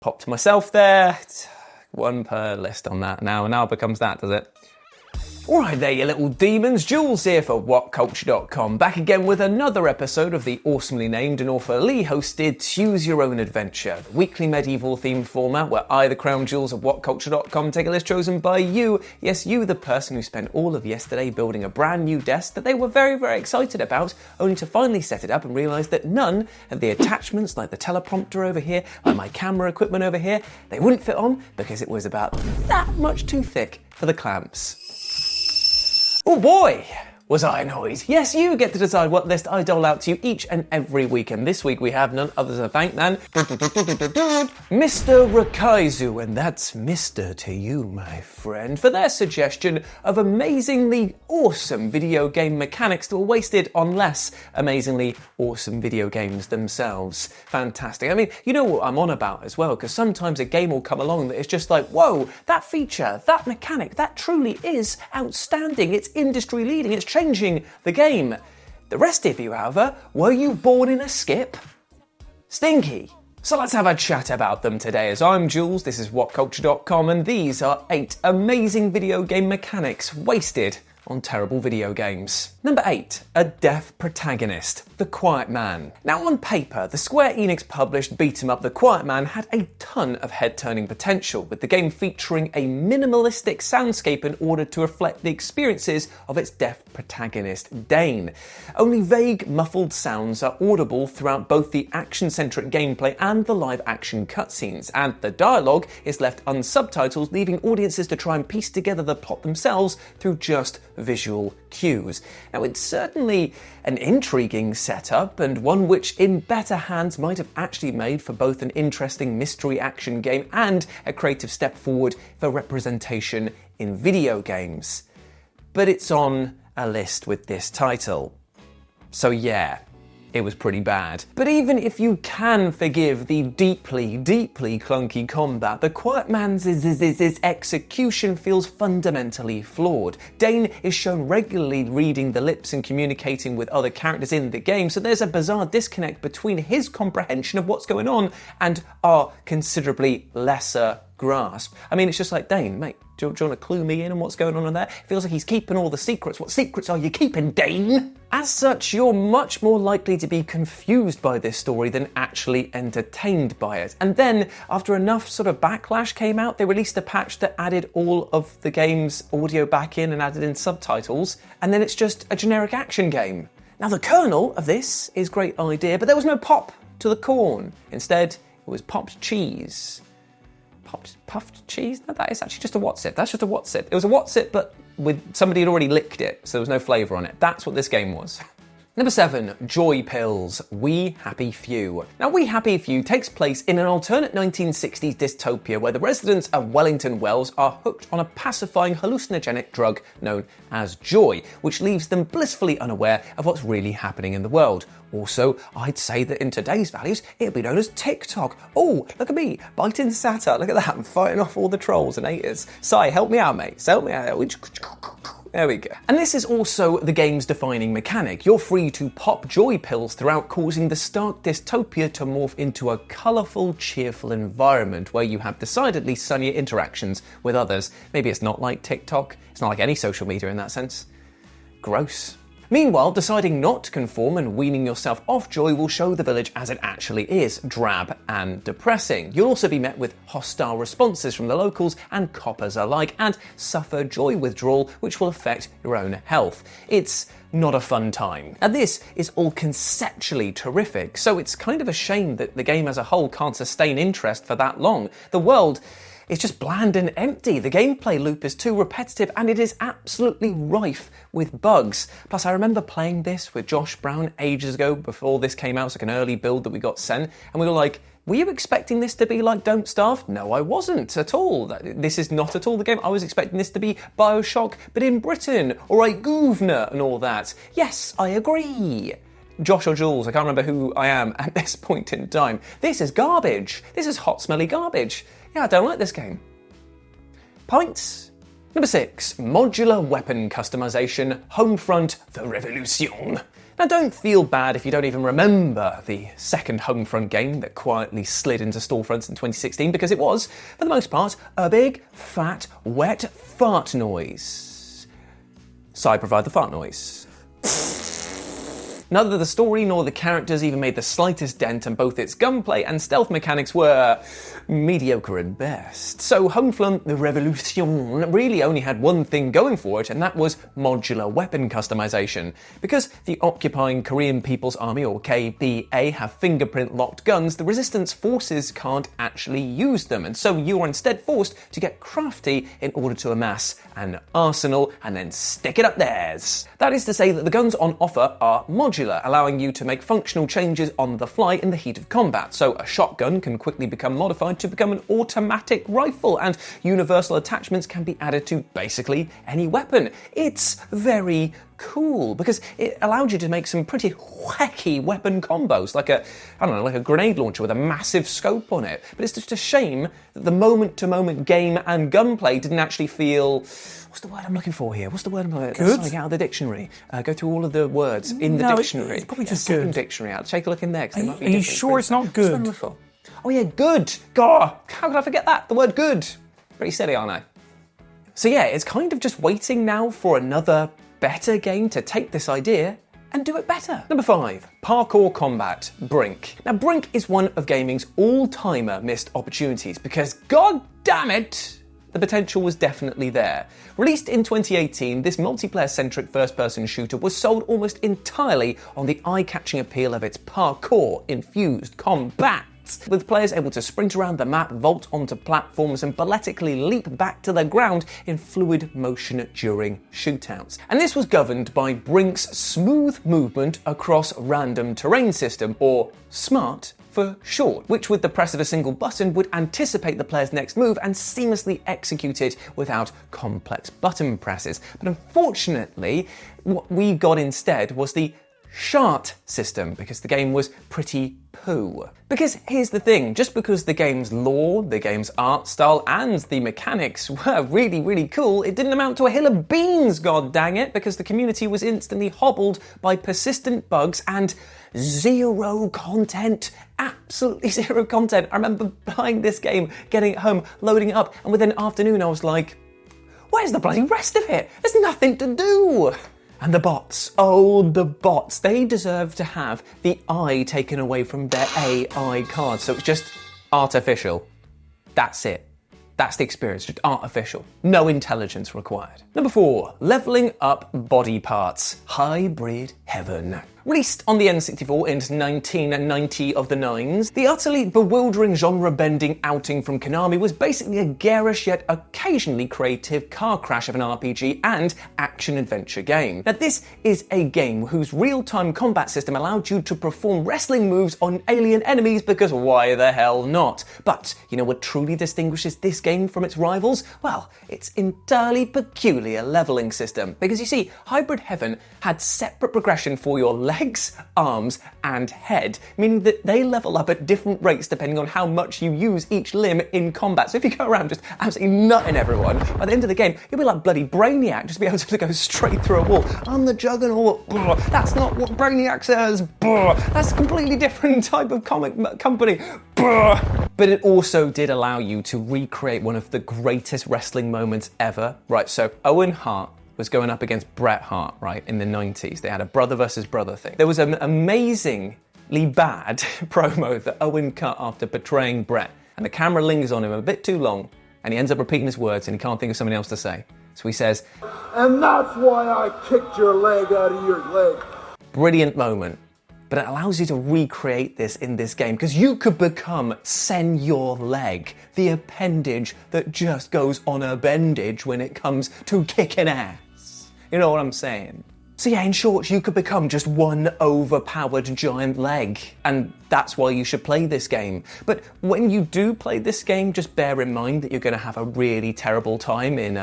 Pop to myself there. One per list on that now. Now it becomes that, does it? Alright there, you little demons. Jules here for whatculture.com, back again with another episode of the awesomely named and Author Lee hosted Choose Your Own Adventure, the weekly medieval themed format where I, the Crown Jules of whatculture.com, take a list chosen by you. Yes, you, the person who spent all of yesterday building a brand new desk that they were very, very excited about, only to finally set it up and realise that none of the attachments, like the teleprompter over here, like my camera equipment over here, they wouldn't fit on because it was about that much too thick for the clamps. Oh boy, was I annoyed. Yes, you get to decide what list I dole out to you each and every week, and this week we have none other to thank than Mr. Rakaizu, and that's Mr. to you, my friend, for their suggestion of amazingly awesome video game mechanics that were wasted on less amazingly awesome video games themselves. Fantastic. I mean, you know what I'm on about as well, because sometimes a game will come along that is just like, whoa, that feature, that mechanic, that truly is outstanding, it's industry leading, it's changing the game. The rest of you, however, were you born in a skip? Stinky. So let's have a chat about them today, as I'm Jules, this is whatculture.com, and these are 8 amazing video game mechanics wasted on terrible video games. Number 8, a deaf protagonist, The Quiet Man. Now on paper, the Square Enix published beat-em-up The Quiet Man had a ton of head-turning potential, with the game featuring a minimalistic soundscape in order to reflect the experiences of its deaf protagonist, Dane. Only vague, muffled sounds are audible throughout both the action-centric gameplay and the live-action cutscenes, and the dialogue is left unsubtitled, leaving audiences to try and piece together the plot themselves through just visual cues. Now, it's certainly an intriguing setup, and one which in better hands might have actually made for both an interesting mystery action game and a creative step forward for representation in video games. But it's on a list with this title. So yeah, it was pretty bad. But even if you can forgive the deeply, deeply clunky combat, The Quiet Man's execution feels fundamentally flawed. Dane is shown regularly reading the lips and communicating with other characters in the game, so there's a bizarre disconnect between his comprehension of what's going on and our considerably lesser grasp. I mean, it's just like, Dane, mate, do you want to clue me in on what's going on in there? It feels like he's keeping all the secrets. What secrets are you keeping, Dane? As such, you're much more likely to be confused by this story than actually entertained by it. And then, after enough sort of backlash came out, they released a patch that added all of the game's audio back in and added in subtitles, and then it's just a generic action game. Now, the kernel of this is a great idea, but there was no pop to the corn. Instead, it was popped cheese. Puffed cheese? No, that is actually just a what's-it. That's just a what's-it. It was a what's-it, but with somebody had already licked it, so there was no flavour on it. That's what this game was. Number 7, Joy Pills, We Happy Few. Now, We Happy Few takes place in an alternate 1960s dystopia where the residents of Wellington Wells are hooked on a pacifying hallucinogenic drug known as joy, which leaves them blissfully unaware of what's really happening in the world. Also, I'd say that in today's values, it would be known as TikTok. Oh, look at me, biting satire, look at that, I'm fighting off all the trolls and haters. Si, help me out, mate, help me out. There we go. And this is also the game's defining mechanic. You're free to pop joy pills throughout, causing the stark dystopia to morph into a colourful, cheerful environment where you have decidedly sunnier interactions with others. Maybe it's not like TikTok. It's not like any social media in that sense. Gross. Meanwhile, deciding not to conform and weaning yourself off joy will show the village as it actually is, drab and depressing. You'll also be met with hostile responses from the locals and coppers alike, and suffer joy withdrawal, which will affect your own health. It's not a fun time. And this is all conceptually terrific, so it's kind of a shame that the game as a whole can't sustain interest for that long. The world is just bland and empty. The gameplay loop is too repetitive and it is absolutely rife with bugs. Plus, I remember playing this with Josh Brown ages ago before this came out. It's like an early build that we got sent, and we were like, were you expecting this to be like Don't Starve? No, I wasn't at all. This is not at all the game. I was expecting this to be BioShock, but in Britain, or like Guvner and all that. Yes, I agree. Josh or Jules, I can't remember who I am at this point in time. This is garbage. This is hot, smelly garbage. Yeah, I don't like this game. Points? Number 6, modular weapon customization, Homefront, the Revolution. Now don't feel bad if you don't even remember the second Homefront game that quietly slid into storefronts in 2016, because it was, for the most part, a big, fat, wet fart noise. So I provide the fart noise. Neither the story nor the characters even made the slightest dent, and both its gunplay and stealth mechanics were mediocre at best. So Homefront the Revolution really only had one thing going for it, and that was modular weapon customization. Because the occupying Korean People's Army, or KPA, have fingerprint-locked guns, the resistance forces can't actually use them, and so you are instead forced to get crafty in order to amass an arsenal and then stick it up theirs. That is to say that the guns on offer are modular, allowing you to make functional changes on the fly in the heat of combat. So a shotgun can quickly become modified to become an automatic rifle, and universal attachments can be added to basically any weapon. It's very cool because it allowed you to make some pretty wacky weapon combos, like a grenade launcher with a massive scope on it. But it's just a shame that the moment-to-moment game and gunplay didn't actually feel... What's the word I'm looking for here? What's the word I'm looking for? Something out of the dictionary. Go through all of the words in the dictionary. It's probably just good. Dictionary out. Take a look in there. Are you sure it's not good? Oh yeah, good. God, how could I forget that? The word good. Pretty steady, aren't I? So yeah, it's kind of just waiting now for another better game to take this idea and do it better. Number 5, parkour combat, Brink. Now Brink is one of gaming's all-timer missed opportunities because, god damn it, the potential was definitely there. Released in 2018, this multiplayer-centric first-person shooter was sold almost entirely on the eye-catching appeal of its parkour-infused combat, with players able to sprint around the map, vault onto platforms, and balletically leap back to the ground in fluid motion during shootouts. And this was governed by Brink's smooth movement across random terrain system, or SMART for short, which with the press of a single button would anticipate the player's next move and seamlessly execute it without complex button presses. But unfortunately, what we got instead was the Shart system, because the game was pretty poo. Because here's the thing, just because the game's lore, the game's art style, and the mechanics were really, really cool, it didn't amount to a hill of beans, god dang it, because the community was instantly hobbled by persistent bugs and zero content. Absolutely zero content. I remember buying this game, getting it home, loading it up, and within an afternoon I was like, where's the bloody rest of it? There's nothing to do. And the bots, oh, the bots, they deserve to have the eye taken away from their AI cards. So it's just artificial. That's it. That's the experience, just artificial. No intelligence required. Number 4, leveling up body parts. Hybrid heaven. Released on the N64 in 1990 of the 9s, the utterly bewildering genre-bending outing from Konami was basically a garish yet occasionally creative car crash of an RPG and action-adventure game. Now this is a game whose real-time combat system allowed you to perform wrestling moves on alien enemies because why the hell not? But you know what truly distinguishes this game from its rivals? Well, its entirely peculiar leveling system. Because you see, Hybrid Heaven had separate progression for your legs, arms, and head, meaning that they level up at different rates depending on how much you use each limb in combat. So if you go around just absolutely nutting everyone, by the end of the game, you'll be like bloody Brainiac, just be able to go straight through a wall. I'm the Juggernaut. That's not what Brainiac says. That's a completely different type of comic company. But it also did allow you to recreate one of the greatest wrestling moments ever. Right, so Owen Hart was going up against Bret Hart, right, in the 90s. They had a brother versus brother thing. There was an amazingly bad promo that Owen cut after betraying Bret, and the camera lingers on him a bit too long, and he ends up repeating his words and he can't think of something else to say. So he says, "And that's why I kicked your leg out of your leg." Brilliant moment. But it allows you to recreate this in this game, because you could become Sen Your Leg, the appendage that just goes on a bendage when it comes to kicking ass. You know what I'm saying? So yeah, in short, you could become just one overpowered giant leg, and that's why you should play this game. But when you do play this game, just bear in mind that you're going to have a really terrible time in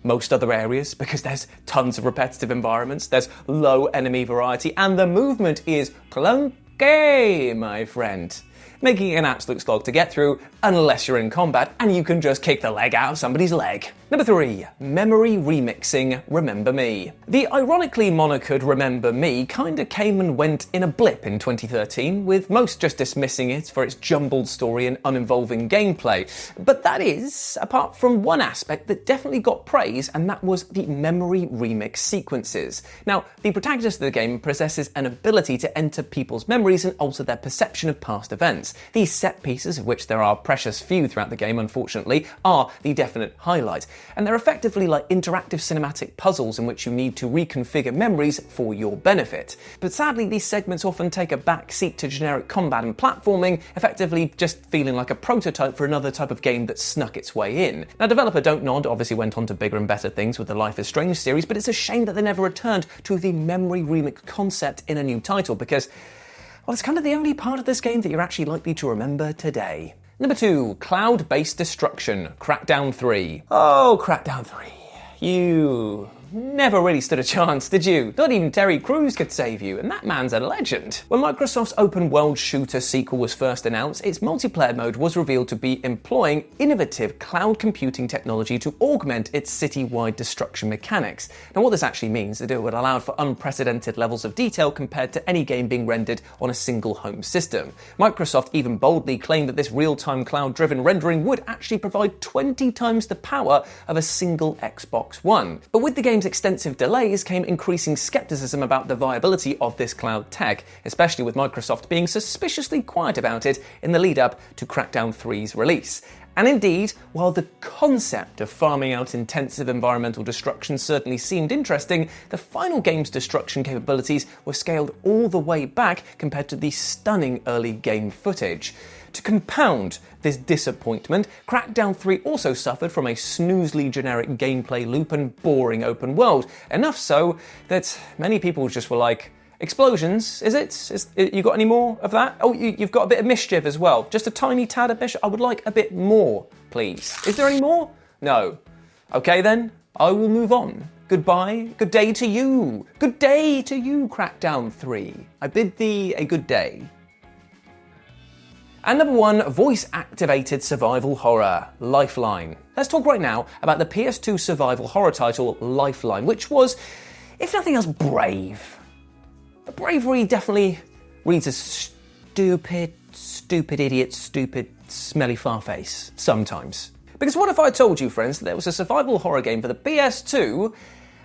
most other areas, because there's tons of repetitive environments, there's low enemy variety, and the movement is clunky, my friend. making it an absolute slog to get through unless you're in combat and you can just kick the leg out of somebody's leg. Number 3, memory remixing Remember Me. The ironically monikered Remember Me kinda came and went in a blip in 2013, with most just dismissing it for its jumbled story and uninvolving gameplay. But that is, apart from one aspect that definitely got praise, and that was the memory remix sequences. Now, the protagonist of the game possesses an ability to enter people's memories and alter their perception of past events. These set pieces, of which there are precious few throughout the game unfortunately, are the definite highlight. And they're effectively like interactive cinematic puzzles in which you need to reconfigure memories for your benefit. But sadly, these segments often take a back seat to generic combat and platforming, effectively just feeling like a prototype for another type of game that snuck its way in. Now, developer Don't Nod obviously went on to bigger and better things with the Life is Strange series, but it's a shame that they never returned to the memory remix concept in a new title because, well, it's kind of the only part of this game that you're actually likely to remember today. Number 2, cloud-based destruction, Crackdown 3. Oh, Crackdown 3. You never really stood a chance, did you? Not even Terry Crews could save you, and that man's a legend. When Microsoft's open-world shooter sequel was first announced, its multiplayer mode was revealed to be employing innovative cloud computing technology to augment its city-wide destruction mechanics. Now, what this actually means is that it would allow for unprecedented levels of detail compared to any game being rendered on a single home system. Microsoft even boldly claimed that this real-time cloud-driven rendering would actually provide 20 times the power of a single Xbox One. But with the game's extensive delays came increasing skepticism about the viability of this cloud tech, especially with Microsoft being suspiciously quiet about it in the lead-up to Crackdown 3's release. And indeed, while the concept of farming out intensive environmental destruction certainly seemed interesting, the final game's destruction capabilities were scaled all the way back compared to the stunning early game footage. To compound this disappointment, Crackdown 3 also suffered from a snoozely generic gameplay loop and boring open world, enough so that many people just were like, explosions, is it? You got any more of that? Oh, you've got a bit of mischief as well. Just a tiny tad of mischief. I would like a bit more, please. Is there any more? No. Okay then, I will move on. Goodbye. Good day to you. Good day to you, Crackdown 3. I bid thee a good day. And number 1, voice-activated survival horror, Lifeline. Let's talk right now about the PS2 survival horror title, Lifeline, which was, if nothing else, brave. But bravery definitely reads as stupid idiot, stupid, smelly farface, sometimes. Because what if I told you, friends, that there was a survival horror game for the PS2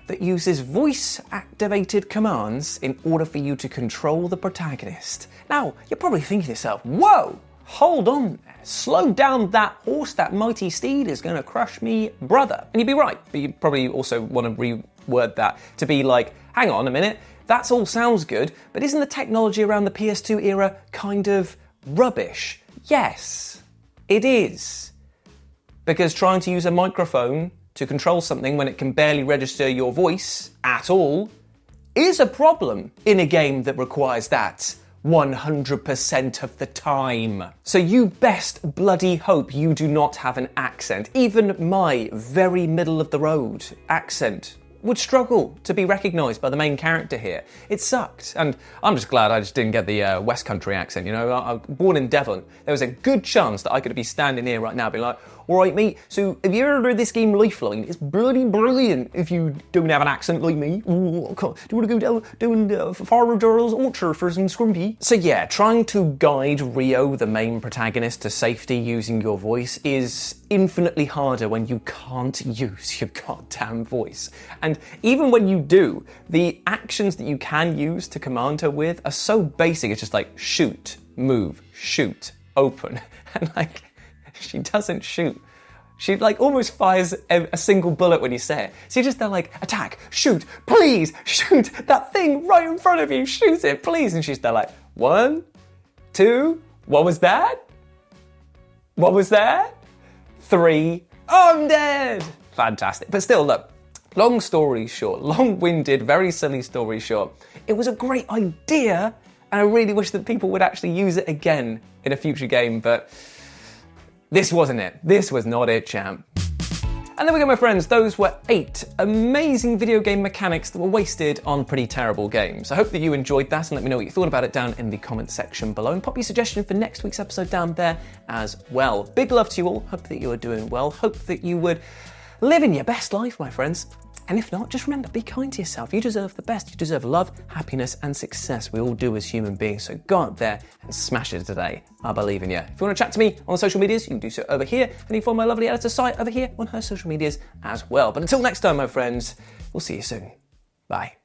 that uses voice-activated commands in order for you to control the protagonist? Now, you're probably thinking to yourself, whoa! Hold on, slow down that horse, that mighty steed is going to crush me, brother. And you'd be right, but you probably also want to reword that to be like, hang on a minute, that all sounds good, but isn't the technology around the PS2 era kind of rubbish? Yes, it is. Because trying to use a microphone to control something when it can barely register your voice at all is a problem in a game that requires that 100% of the time. So you best bloody hope you do not have an accent. Even my very middle of the road accent would struggle to be recognised by the main character here. It sucked, and I'm just glad I just didn't get the West Country accent, you know. I was born in Devon. There was a good chance that I could be standing here right now being like, alright mate, so have you ever heard this game Lifeline? It's bloody brilliant if you don't have an accent like me. Ooh, do you want to go down Farmer Darrell's orchard for some scrumpy? So yeah, trying to guide Rio, the main protagonist, to safety using your voice is infinitely harder when you can't use your goddamn voice. And even when you do, the actions that you can use to command her with are so basic, it's just like shoot, move, shoot, open. And like, she doesn't shoot. She like almost fires a single bullet when you say it. So you're just there like, attack, shoot, please, shoot, that thing right in front of you, shoot it, please. And she's there like, 1, 2, what was that? What was that? 3, oh, I'm dead. Fantastic. But still, look, long story short, long-winded, very silly story short, it was a great idea, and I really wish that people would actually use it again in a future game, but this wasn't it. This was not it, champ. And there we go, my friends. Those were 8 amazing video game mechanics that were wasted on pretty terrible games. I hope that you enjoyed that, and let me know what you thought about it down in the comment section below, and pop your suggestion for next week's episode down there as well. Big love to you all. Hope that you are doing well. Hope that you would live in your best life, my friends. And if not, just remember, be kind to yourself. You deserve the best. You deserve love, happiness, and success. We all do as human beings. So go out there and smash it today. I believe in you. If you want to chat to me on the social medias, you can do so over here. And you can follow my lovely editor, Sai, over here on her social medias as well. But until next time, my friends, we'll see you soon. Bye.